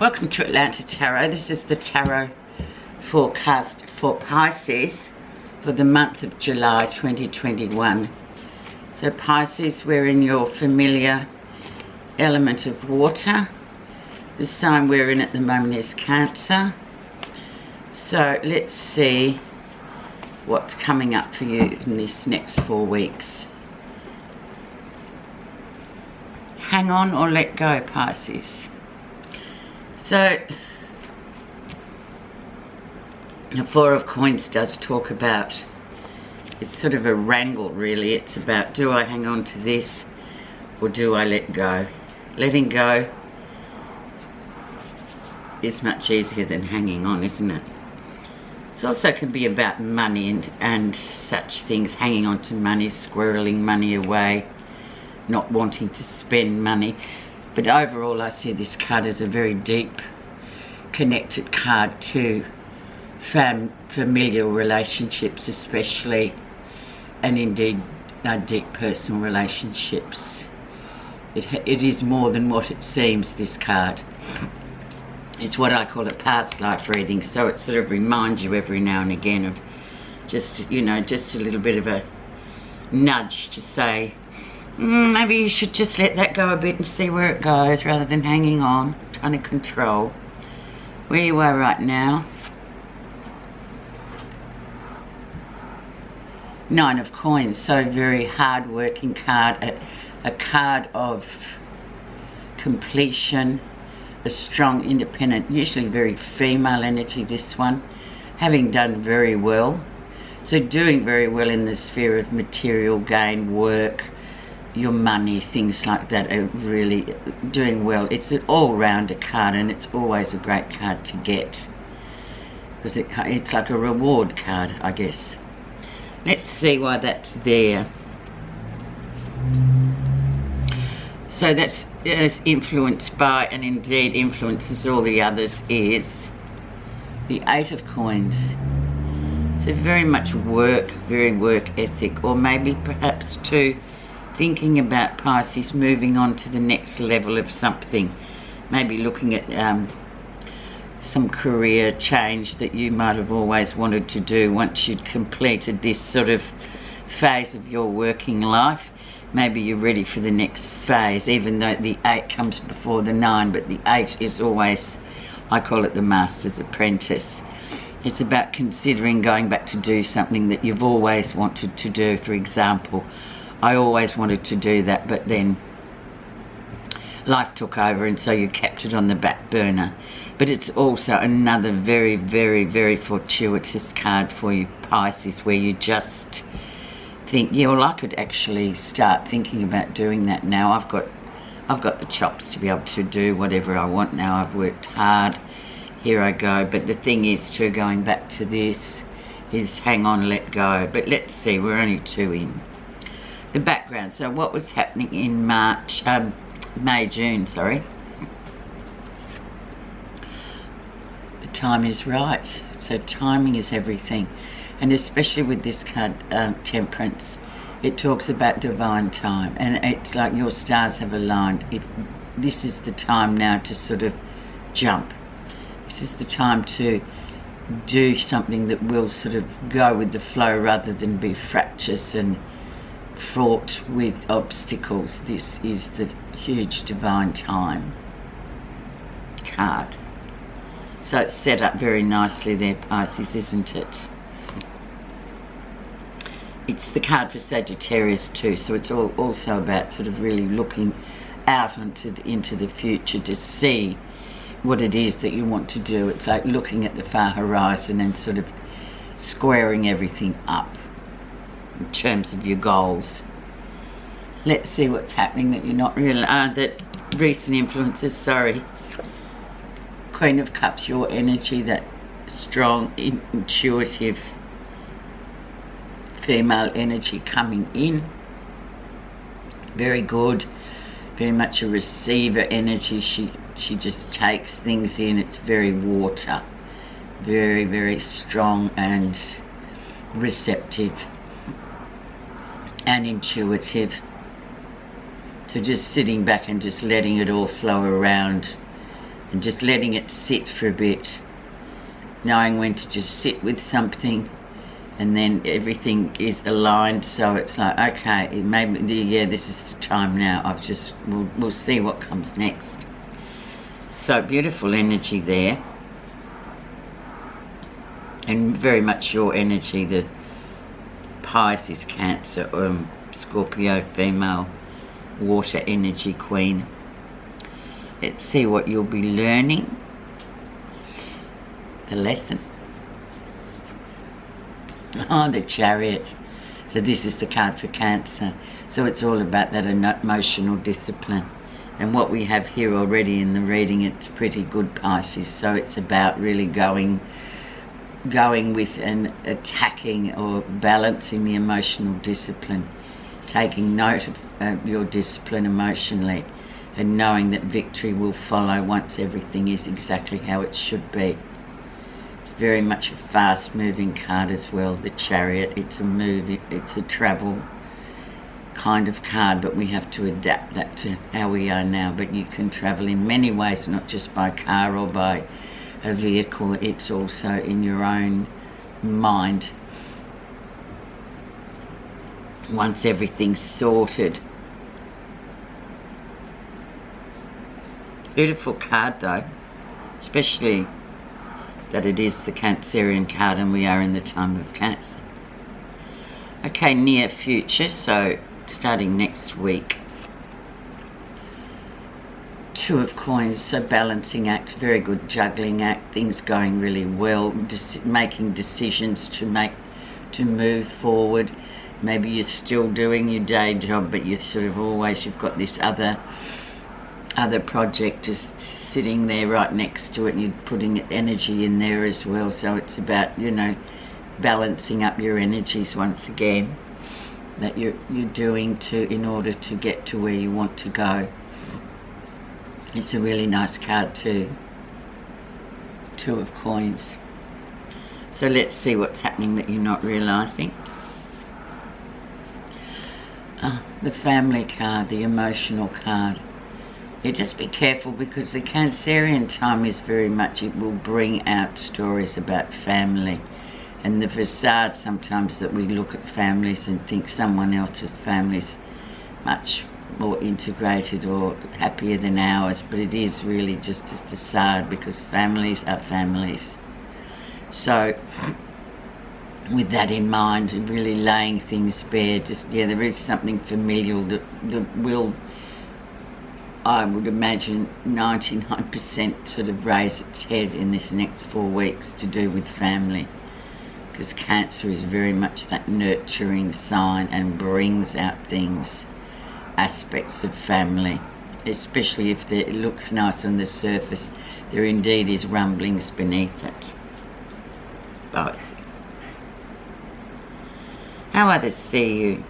Welcome to Atlanta Tarot. This is the tarot forecast for Pisces for the month of July 2021. So Pisces, we're in your familiar element of water. The sign we're in at the moment is Cancer. So let's see what's coming up for you in this next 4 weeks. Hang on or let go, Pisces. So, the Four of Coins does talk about, it's sort of a wrangle really. It's about, do I hang on to this or do I let go? Letting go is much easier than hanging on, isn't it? It also can be about money and such things, hanging on to money, squirreling money away, not wanting to spend money. But overall, I see this card as a very deep, connected card to familial relationships especially, and indeed deep personal relationships. It is more than what it seems, this card. It's what I call a past life reading, so it sort of reminds you every now and again of just, you know, just a little bit of a nudge to say, maybe you should just let that go a bit and see where it goes rather than hanging on, trying to control where you are right now. Nine of Coins, so very hard-working card, a card of completion, a strong, independent, usually very female energy, this one, having done very well. So doing very well in the sphere of material gain, work, your money, things like that, are really doing well. It's an all-rounder card, and it's always a great card to get because it's like a reward card, I guess. Let's see why that's there. So that's influenced by, and indeed influences all the others, is the Eight of Coins. So very much work, very work ethic, or maybe perhaps too thinking about Pisces moving on to the next level of something, maybe looking at some career change that you might have always wanted to do once you'd completed this sort of phase of your working life. Maybe you're ready for the next phase, even though the 8 comes before the 9, but the 8 is always, I call it the master's apprentice. It's about considering going back to do something that you've always wanted to do. For example, I always wanted to do that, but then life took over and so you kept it on the back burner. But it's also another very, very, very fortuitous card for you, Pisces, where you just think, yeah, well, I could actually start thinking about doing that now. I've got the chops to be able to do whatever I want now. I've worked hard. Here I go. But the thing is, too, going back to this, is hang on, let go. But let's see, we're only 2 in. The background, so what was happening in June, sorry. The time is right. So timing is everything. And especially with this card, Temperance, it talks about divine time. And it's like your stars have aligned. This is the time now to sort of jump. This is the time to do something that will sort of go with the flow rather than be fractious and fraught with obstacles. This is the huge divine time card. So it's set up very nicely there, Pisces, isn't it? It's the card for Sagittarius too, so it's also about sort of really looking out into the future to see what it is that you want to do. It's like looking at the far horizon and sort of squaring everything up in terms of your goals. Let's see what's happening that you're not real that recent influences, sorry. Queen of Cups, your energy, that strong, intuitive female energy coming in. Very good. Very much a receiver energy. She just takes things in. It's very water. Very, very strong and receptive and intuitive. So just sitting back and just letting it all flow around and just letting it sit for a bit, knowing when to just sit with something, and then everything is aligned, so it's like, okay, this is the time now. We'll see what comes next. So beautiful energy there, and very much your energy, the Pisces, Cancer, Scorpio female, water energy queen. Let's see what you'll be learning. The lesson. Oh, the Chariot. So this is the card for Cancer. So it's all about that emotional discipline. And what we have here already in the reading, it's pretty good, Pisces. So it's about really going with and attacking or balancing the emotional discipline, taking note of your discipline emotionally, and knowing that victory will follow once everything is exactly how it should be. It's very much a fast-moving card as well, the Chariot. It's a move, it's a travel kind of card, but we have to adapt that to how we are now. But you can travel in many ways, not just by car or by a vehicle. It's also in your own mind. Once everything's sorted. Beautiful card though, especially that it is the Cancerian card and we are in the time of Cancer. Okay, near future, so starting next week. Two of Coins, so balancing act, very good juggling act, things going really well, making decisions to move forward. Maybe you're still doing your day job, but you're sort of you've got this other project just sitting there right next to it, and you're putting energy in there as well. So it's about, balancing up your energies once again, that you're doing in order to get to where you want to go. It's a really nice card too. Two of Coins. So let's see what's happening that you're not realizing. The Family card, the emotional card. You just be careful, because the Cancerian time is very much, it will bring out stories about family and the facade sometimes that we look at families and think someone else's family's much more integrated or happier than ours, but it is really just a facade, because families are families. So with that in mind, really laying things bare, there is something familial that will, I would imagine, 99% sort of raise its head in this next 4 weeks to do with family, because Cancer is very much that nurturing sign and brings out things, aspects of family, especially if it looks nice on the surface. There indeed is rumblings beneath it. Pisces. How others see you.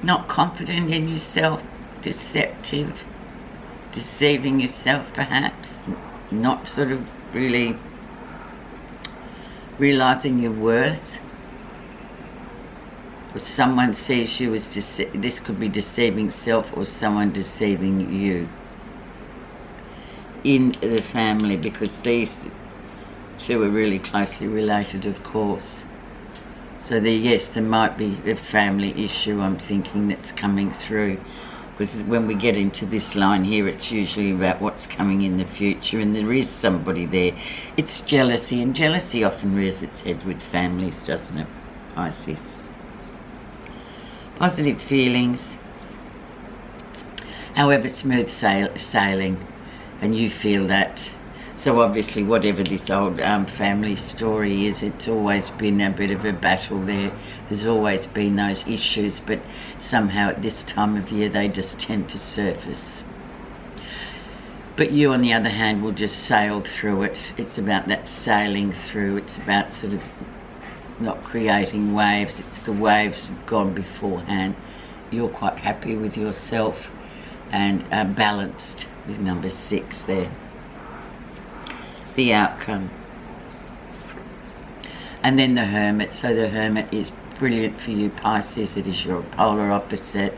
Not confident in yourself, deceptive, deceiving yourself perhaps, not sort of really realising your worth. Or someone sees you as this could be deceiving self, or someone deceiving you in the family, because these two are really closely related, of course. So there might be a family issue, I'm thinking, that's coming through, because when we get into this line here, it's usually about what's coming in the future, and there is somebody there. It's jealousy, and jealousy often rears its head with families, doesn't it, Pisces? Positive feelings, however, smooth sailing, and you feel that. So obviously, whatever this old family story is, it's always been a bit of a battle there. There's always been those issues, but somehow at this time of year they just tend to surface. But you, on the other hand, will just sail through it. It's about that sailing through. It's about sort of not creating waves. It's the waves have gone beforehand. You're quite happy with yourself and balanced with number 6 there. The outcome. And then the Hermit. So the Hermit is brilliant for you, Pisces. It is your polar opposite.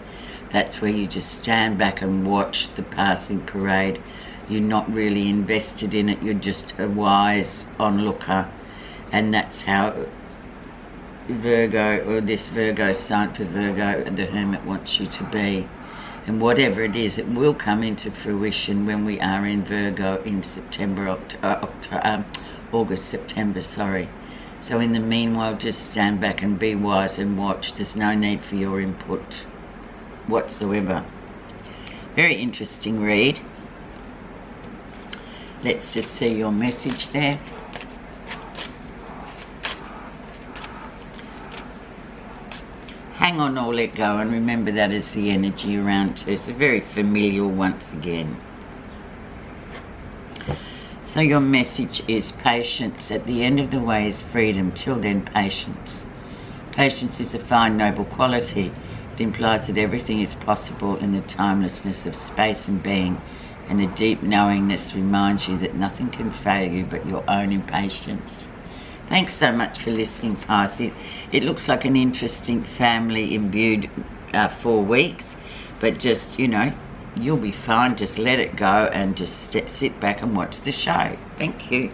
That's where you just stand back and watch the passing parade. You're not really invested in it, you're just a wise onlooker. And that's how Virgo, or this Virgo sign for Virgo, the Hermit, wants you to be. And whatever it is, it will come into fruition when we are in Virgo in August, September, sorry. So in the meanwhile, just stand back and be wise and watch. There's no need for your input whatsoever. Very interesting read. Let's just see your message there. Hang on or let go, and remember that is the energy around too. So very familial once again. So your message is patience. At the end of the way is freedom. Till then, patience. Patience is a fine, noble quality. It implies that everything is possible in the timelessness of space and being, and a deep knowingness reminds you that nothing can fail you but your own impatience. Thanks so much for listening, Pisces. It looks like an interesting family imbued 4 weeks, but just, you know, you'll be fine. Just let it go and just sit back and watch the show. Thank you.